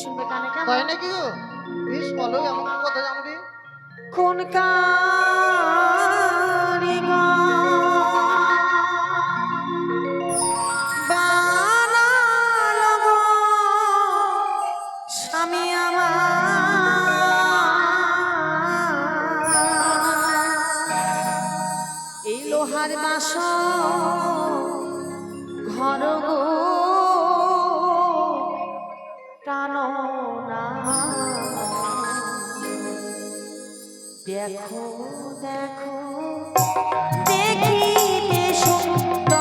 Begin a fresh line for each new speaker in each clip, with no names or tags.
শুনবে কানে কেমন?
তাই নাকি গো? বেশ ভালো, এমন কোন কথা জানবি?
কোন কারিগর বানালো গো স্বামী আমার এই লোহার বাসন ঘর গো টানো না। দেখো দেখো দেখিতে সুন্দর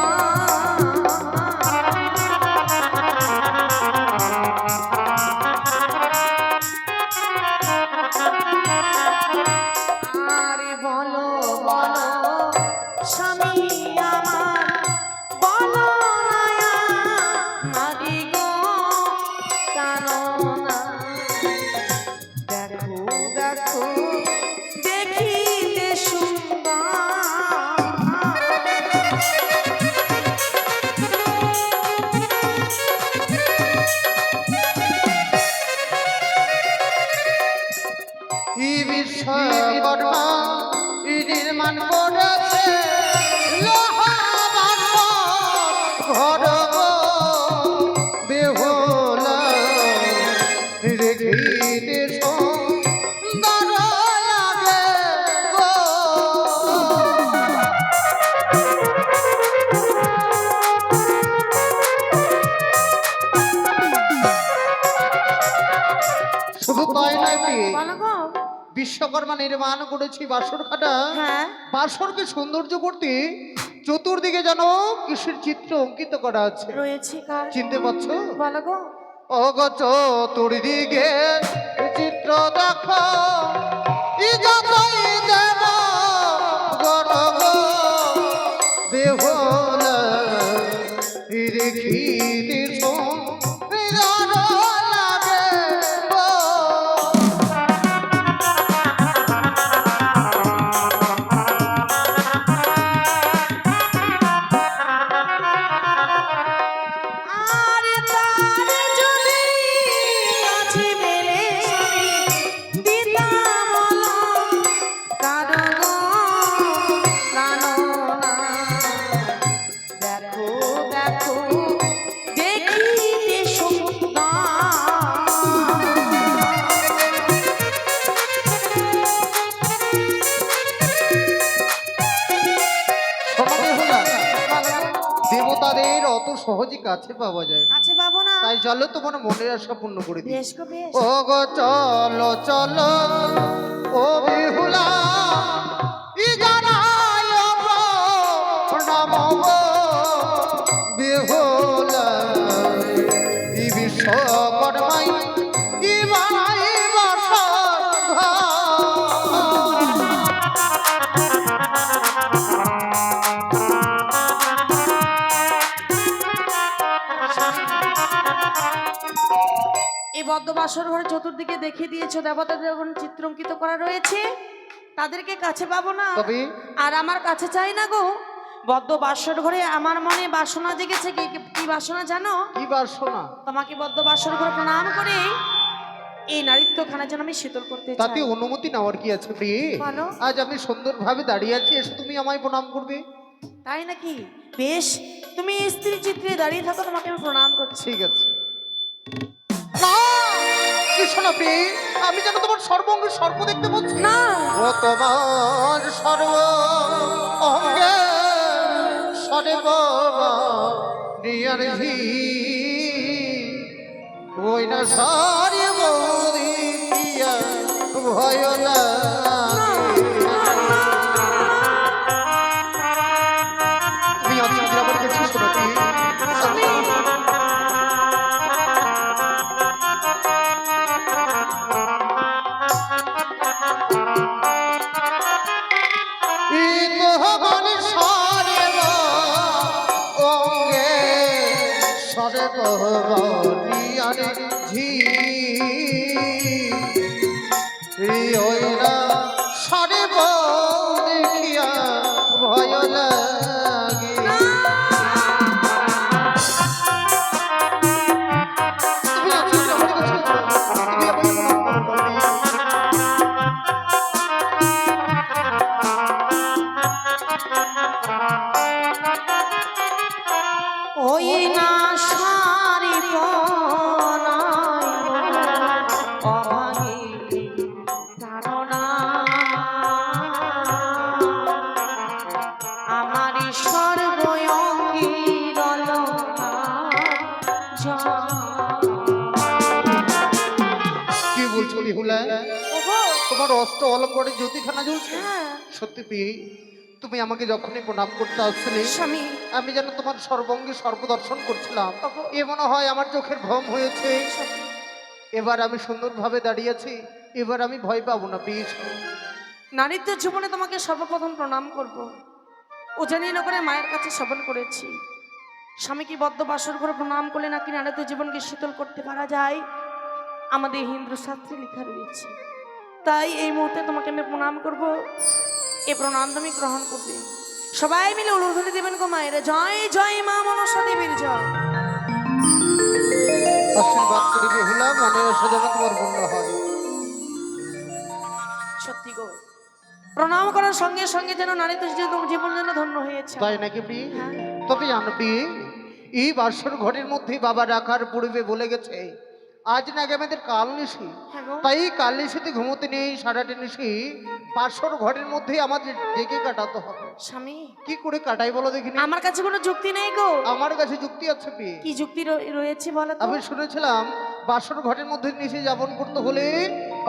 আরে বলো বলো স্বামী আমার বলো নয়া মারি গো কানো না। দেখো দেখো দেখিতে সুন্দর
ই বিশ্বকর্মা ই নির্মাণ করেছে লোহা বাসন ঘর গো বেহুলা দেখিতে সুন্দর লাগে গো। শুধু তাই নয় প্রিয়ে,
বলো গো।
বিশ্বকর্মা নির্মাণ করেছি বাসর খাটা।
হ্যাঁ
বাসরকে সৌন্দর্য করতে চতুর্দিকে যেন কৃষির চিত্র অঙ্কিত করা আছে।
রয়েছে কার
চিনতে পারছো?
বলো গো।
ওগো চতুর্দিকে চিত্র দেখো ই যতই দেব গরব বেহুলা ই দেখিতে সুন্দর লাগে গো।
আরে তার যদি কাছে মেলে দিতাম বলো কারো গো কানো না। দেখো দেখো দেখিতে সুন্দর
শোনো বেহুলা, দেবতাদের অত সহজে কাছে পাওয়া যায় না।
কাছে পাবো না।
তাই চলো তোমার মনের আশা পূর্ণ করে দিই।
বেশ গো বেশ।
ও গো চলো চলো ও বিহুলা ই জানাই প্রণাম গো বিহুলা ই বিশ্বকর্মাই ই বানাই বাসর ঘর।
এই বদ্ধবাসর ঘরে চতুর্দিকে দেখিয়ে দিয়েছো দেবতাদের যখন চিত্র অঙ্কিত করা রয়েছে তাদেরকে কাছে পাবো না।
তবে
আর আমার কাছে চাই না গো। বদ্ধ বাসর ঘরে আমার মনে বাসনা জেগেছে। কি কি বাসনা জানো?
কি বাসনা?
তোমাকে বদ্ধ বাসর ঘরে প্রণাম করে এই নারীত্বখানা যেন আমি শীতল করতে
তাতে
চাই।
অনুমতি নেওয়ার কি আছে প্রিয়ে?
বলো।
আজ আমি সুন্দরভাবে দাঁড়িয়ে আছি, এসে তুমি আমায় প্রণাম করবে।
তাই নাকি? বেশ, তুমি স্ত্রী চিত্রে দাঁড়িয়ে থাকো, তোমাকে আমি প্রণাম করছি।
ঠিক আছে। না কৃষ্ণ প্রিয়ে, আমি যেন তোমার সর্বঙ্গে সর্প দেখতে পাচ্ছি
না
ও তোমার সর্ব অঙ্গে সর্ব নিয়ার ঝি ওই না সারি দিয়া ভয় না তুমি আজকে আমার কাছে শোনাতে ঝি সারে দেখিয়া ভয় লাগে তুমি বিহুলা,
ওগো
তোমার অস্ত্র অলঙ্কারে জ্যোতিখানা জ্বলছে।
হ্যাঁ
সত্যি প্রিয়ে, তুমি আমাকে যখনই প্রণাম করতে আসছিলে,
স্বামী
আমি যেন তোমার সর্বঙ্গে সর্বদর্শন করছিলাম।
ওগো
এ মনে হয় আমার চোখের ভ্রম হয়েছে।
সত্যি।
এবার আমি সুন্দরভাবে দাঁড়িয়েছি, এবার আমি ভয় পাবো না প্রিয়।
নারীত্বের জীবনে তোমাকে সর্বপ্রথম প্রণাম করব। উজানি নগরে মায়ের কাছে শ্রবণ করেছি স্বামীকে বদ্ধ বাসর ঘরে প্রণাম করলে নাকি নারীত্বের জীবনকে শীতল করতে পারা যায়, আমাদের হিন্দু শাস্ত্রে লেখা রয়েছে। তাই এই মুহূর্তে তোমাকে আমি প্রণাম করব, এই প্রণাম তুমি গ্রহণ করবে। সবাই মিলে উলুধ্বনি দেবেন গো মায়ের জয় জয় মা মনসা দেবীর জয়।
আশীর্বাদ করি বিহুলা, মনে আসা যেন তোমার পূর্ণ হয়।
সত্যি গো, প্রণাম করার সঙ্গে সঙ্গে যেন নারীত্বের জীবন যেন ধন্য হয়েছে।
তাই নাকি প্রিয়?
হ্যাঁ।
তবে জানো প্রিয়, এই বাসর ঘরের মধ্যে বাবা রাখার পূর্বে বলে গেছে আজ নাকি আমাদের কাল নিশি।
হ্যাঁ গো।
তাই কাল নিশিতে ঘুমোতে নেই, সারাটা নিশি বাসর ঘরের মধ্যে আমাদের জেগে কাটাতে হবে।
স্বামী
কি করে কাটাই বলো দেখিনি?
আমার কাছে কোনো যুক্তি নেই গো।
আমার কাছে যুক্তি আছে প্রিয়।
কি যুক্তি রয়েছে বলো তো?
আমি শুনেছিলাম বাসর ঘরের মধ্যে নিশি যাপন করতে হলে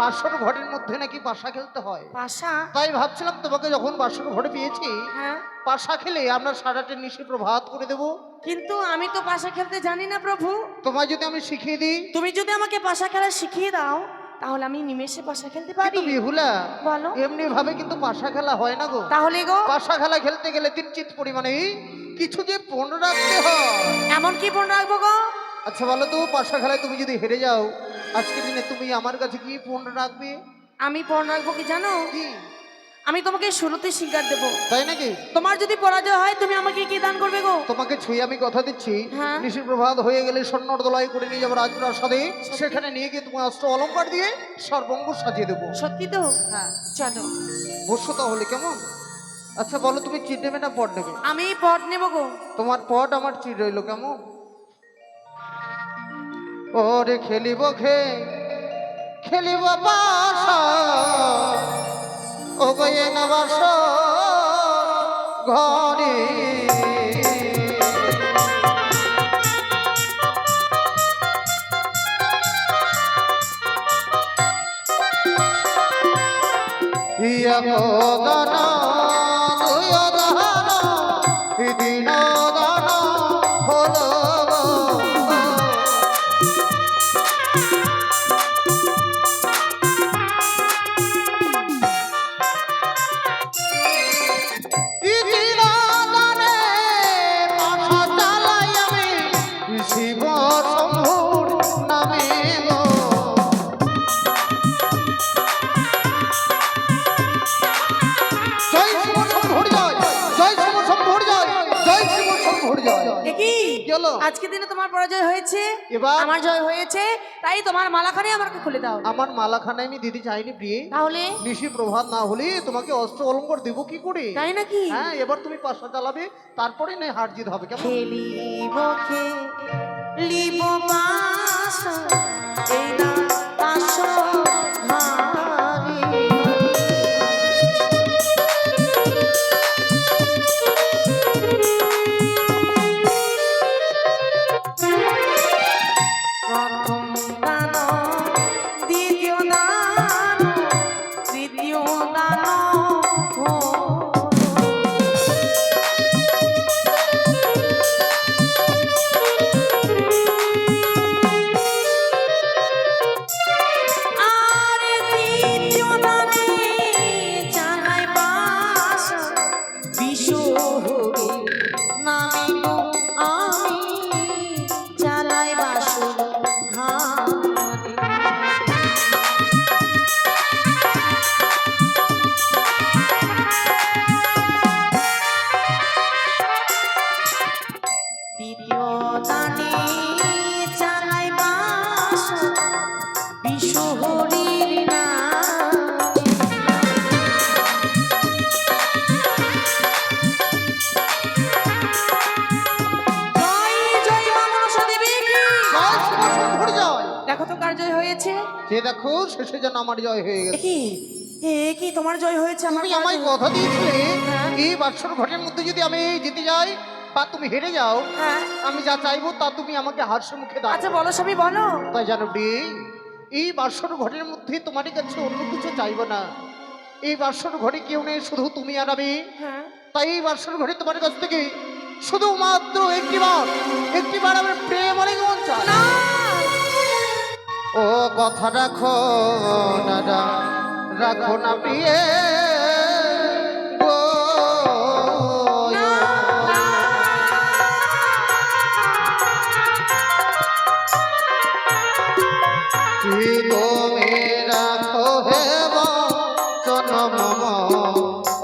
বাসর ঘরের মধ্যে নাকি পাশা খেলতে হয়।
পাশা?
তাই ভাবছিলাম তোমাকে যখন বাসর ঘরে পেয়েছি,
হ্যাঁ,
পাশা খেলে আমরা সারাটা নিশি প্রভাত করে দেব।
কিন্তু আমি তো পাশা খেলতে জানি না প্রভু।
তোমায় যদি আমি শিখিয়ে দিই,
তুমি যদি আমাকে পাশা খেলা শিখিয়ে দাও তাহলে আমি নিমেষে পাশা খেলতে পারি।
কিন্তু বিহুলা
বলো।
এমনি ভাবে কিন্তু পাশা খেলা হয় না গো।
তাহলে গো
পাশা খেলা খেলতে গেলে তিনচিত পরিমাণে কিছু যে পণ রাখতে হয়।
এমন কি পণ রাখবো গো?
আচ্ছা বলো তো, পাশা খেলায় তুমি যদি হেরে যাও, আজকের দিনে তুমি আমার কাছে কি পণ রাখবে?
আমি পণ রাখবো কি জানো?
কি?
আমি তোমাকে শুরুতে স্বীকার দেবো।
তাই নাকি?
তোমার যদি পরাজয় হয় তুমি আমাকে কি দান করবে গো?
তোমাকে ছুঁয়ে আমি কথা দিচ্ছি,
হ্যাঁ।
নিশির প্রভাত হয়ে গেলে স্বর্ণর দোলাই করে নিয়ে যাবো রাজপ্রাসাদে, সেখানে নিয়ে গিয়ে তোমার অস্ত্র অলঙ্কার দিয়ে সর্বঙ্গ সাজিয়ে দেবো।
সত্যি তো?
হ্যাঁ,
চলো।
বসো তাহলে, কেমন? আচ্ছা বলো, তুমি চিট নেবে না পট নেবে?
আমি পট নেবো গো।
তোমার পট আমার চিট রইলো, কেমন? ওরে খেলিব খেলিব বাসা, ও গয়ে না বাসা ঘরে। ইয়া দানা দুয় দানা দিন দানা হলো। শিব শম্ভুর নামে গো, জয় শিব শম্ভুর জয়, জয় শিব শম্ভুর জয়, জয় শিব শম্ভুর জয়।
এ কি?
কি হলো?
আজকে দিনে তোমার পরাজয় হয়েছে,
এবার
আমার জয় হয়েছে, তাই তোমার মালাখানি আমাকে খুলে দাও।
আমার মালাখানায় আমি দিতে চাইনি প্রিয়ে।
তাহলে
নিশি প্রভাত না হলে তোমাকে অস্ত্র অলঙ্কার দেবো কি করে?
তাই নাকি?
হ্যাঁ, এবার তুমি পাশা চালাবে, তারপরে নয় হার জিত হবে, কেমন?
খেলিব খেলিব পাশা, এই না পাশা ভারী। প্রথম দান, দ্বিতীয় দান, তৃতীয় দান হলো। আর তৃতীয় দানে জানাই বাসা, বিশ্বহরি নামে গো আমি চালাই বাসর ঘাটে। তৃতীয় দানে চালাই বাসা, বিশ্বহরির নামে। জয় জয় মা মনসা দেবী কি?
জয় শিব শম্ভুর জয়।
দেখো তো কার জয় হয়েছে।
যে দেখো, শেষে যেন আমার জয় হয়ে
এ
গেছে।
কি? এ কি তোমার জয় হয়েছে? আমার
তুমি
কার
আমায়
জয়?
কথা দিয়েছিলে
হ্যাঁ।
এই বাসর ঘরের মধ্যে যদি আমি জিতে যাই বা তুমি হেরে যাও,
হ্যাঁ,
আমি যা চাইবো তা তুমি আমাকে হাস্য মুখে দাও।
আচ্ছা বলো স্বামী বলো।
তাই জানো ডি, এই বাসর ঘরের মধ্যে তোমার কাছে অন্য কিছু চাইবো না। এই বাসর ঘরে কেউ নেই, শুধু তুমি আর আমি।
হ্যাঁ
তাই এই বাসর ঘরে তোমার কাছ থেকে শুধুমাত্র একটিবার আমার প্রেম আলিঙ্গন চাই।
না
ও কথা রাখো না, রাখো না প্রিয়ে গো। কি তুমি রাখো হে বচন মম,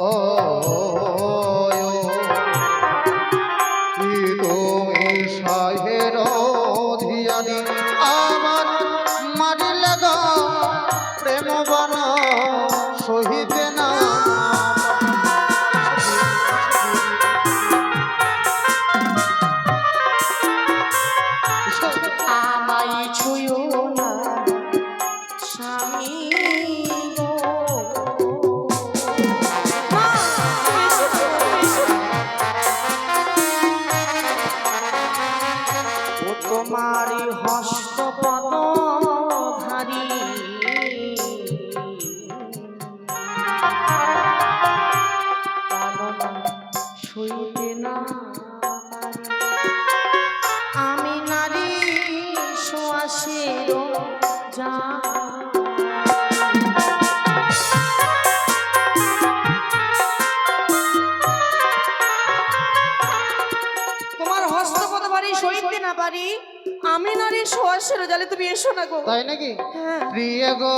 ও কি তুমি সাহের ধিয়ানি আমার মারিলে গো প্রেম বন সহিতে না।
আমায় ছুঁয়ো না স্বামী গো। মা, এসো না, এসো না। ও তোমারই হস্তপদ ধারি পালন সইতে না পারি। আমি নারী সুয়াসের যা তোমার হস্তপদ বাড়ি সইতে না পারি। আমি নারী সুয়াসের জালে, তুমি এসো না গো।
তাই নাকি?
হ্যাঁ
প্রিয় গো,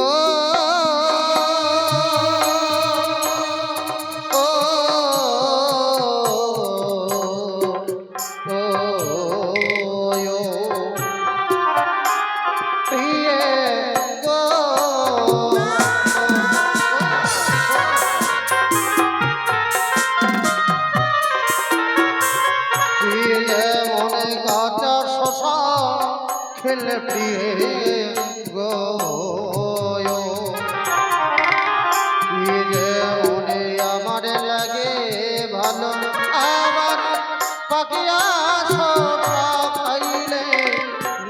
ও, ও, ও, প্রিয় গো। প্রিয় মনে কাঁচা শশা খেলে প্রিয় গো, যে মনে আমার লাগে ভালো, আমার পাখিয়া শশা খাইলে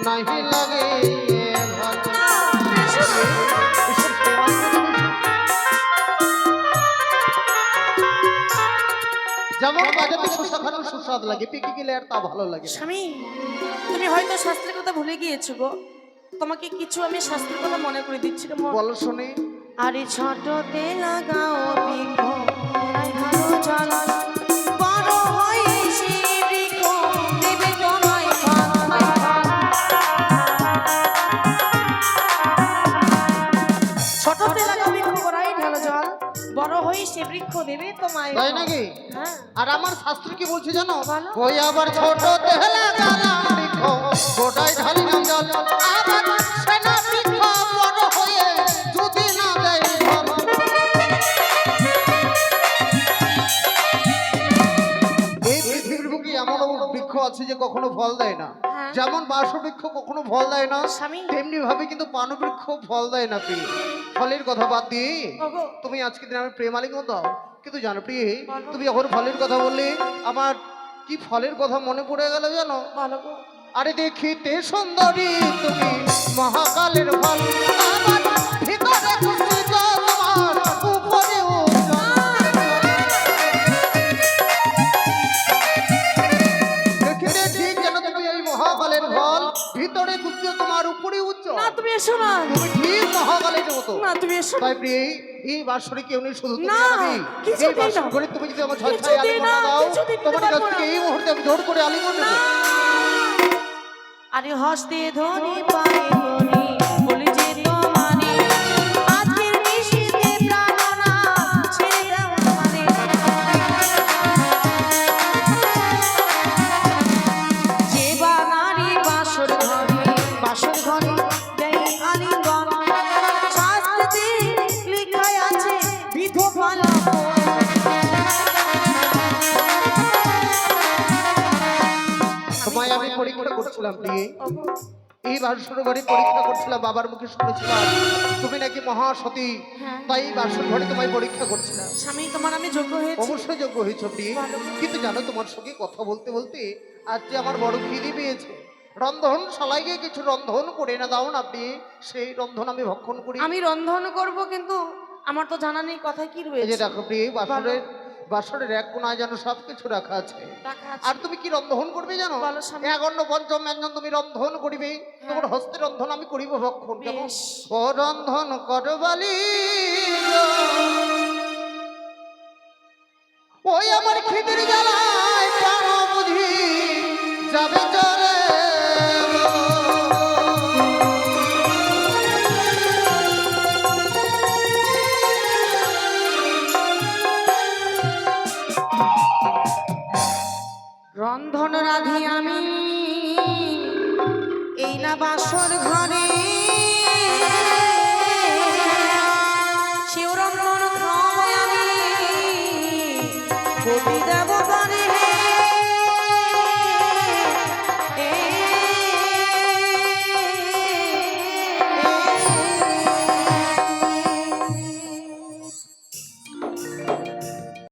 নাহি লাগে ভালো। যেমন বাজারে শশা খানোর সুস্বাদ লাগে, পেকে গেলে আর তা ভালো লাগে না।
স্বামী, তুমি হয়তো শাস্ত্রের কথা ভুলে গিয়েছো গো। তোমাকে কিছু আমি শাস্ত্রের কথা মনে করে দিচ্ছি রে মন।
বলো শুনি।
আরে ছোটতে লাগাও বৃক্ষ তাই ভালো জল, বড় হয়ে সেই বৃক্ষ দেবে তোমায় ফল। ছোটতে লাগাও বৃক্ষ গোড়ায় ঢালো জল, বড় হয়ে সে বৃক্ষ দেবে তোমায়
তাই
ফল।
নাকি?
হ্যাঁ
আর আমার শাস্ত্র কি বলছে জানো?
বলো।
ওই আবার ছোট তেহলা গালা বৃক্ষ গোটাই ঢালি না জল, আবার সেনা বৃক্ষ বড় হয়ে যদি না দেয় ফল। এই পৃথিবীর বুকে এমন বৃক্ষ আছে যে কখনো ফল দেয় না।
হ্যাঁ।
যেমন বাস বৃক্ষ কখনো ফল দেয় না,
স্বামী।
তেমনি ভাবে কিন্তু পান বৃক্ষ ফল দেয় না। প্রিয়, ফলের কথা বাদ দিয়ে
ওগো
তুমি আজকে দিন আমার প্রেম আলিঙ্গন দাও। কিন্তু জানো প্রিয়,
বলো।
তুমি যখন ফলের কথা বললে আমার কি ফলের কথা মনে পড়ে গেল জানো?
ভালো গো।
আরে দেখিতে সুন্দরী তুমি মহাকালের ফল, আমার ভিতরে খুশি জল, আমার উপরে উজ্জ্বল। দেখিতে ঠিক যেন তুমি এই মহাকালের ফল, ভিতরে খুশি তোমার উপরে উজ্জ্বল।
না তুমি এসো না।
তুমি ঠিক মহাকালের মতো।
না তুমি এসো না।
তাই প্রিয়, এই বাসরে কেউ নেই, শুধু তুমি
না,
আর আমি।
কিছুতেই
এই বাসর
না।
ঘরে তুমি যদি আমার ছয়
কিছুতেই
আলিঙ্গন
না,
না দাও,
কিছুতেই দিতে
তোমার কাছ
পারবো
থেকে
না।
এই মুহূর্তে আমি জোর করে আলিঙ্গন নেব।
আরে হস্তে ধরি পায়ে ধরি বলি যে তোমারে আজকের নিশীথে প্রাণনা ছেড়ে দাও আমারে। যে বা নারী বাসর ঘরে দেয় আলিঙ্গন, শাস্ত্রে লেখাই আছে বিধবা লাবণ।
সময় আমি পরীক্ষা করছিলাম প্রিয়, এই বাসর ঘরে পরীক্ষা করছিলাম, বাবার মুখে শুনেছিলাম তুমি নাকি মহাসতী।
হ্যাঁ।
তাই এই বাসর ঘরে তোমায় পরীক্ষা করছিলাম।
স্বামী তোমার আমি যোগ্য হয়েছি।
অবশ্যই যোগ্য হয়েছ প্রিয়।
ভালো।
কিন্তু জানো, তোমার সঙ্গে কথা বলতে বলতে আজ যে আমার বড় খিদে পেয়েছে, রন্ধন শালায় গিয়ে কিছু রন্ধন করে না দাও না আপনি, সেই রন্ধন আমি ভক্ষণ করি।
আমি রন্ধন করব, কিন্তু আমার তো জানা নেই কথায় কি
এই যে
রয়েছে।
দেখো প্রিয়, বাসরের এক কোনায় যেন সব কিছু রাখা আছে।
রাখা আছে।
আর তুমি কি রন্ধন করবে জানো?
বলো স্বামী।
এক অন্ন পঞ্চম ব্যঞ্জন তুমি রন্ধন করিবে, তোমার হস্তে রন্ধন আমি করিব ভক্ষণ। কেমন?
বেশ।
ও রন্ধন করবালি ওই আমার খিদের জ্বালায় প্রাণ বুঝি যাবে জলে।
রন্ধন রাধি আমি এই না বাসর ঘরে, শিবরন্ধন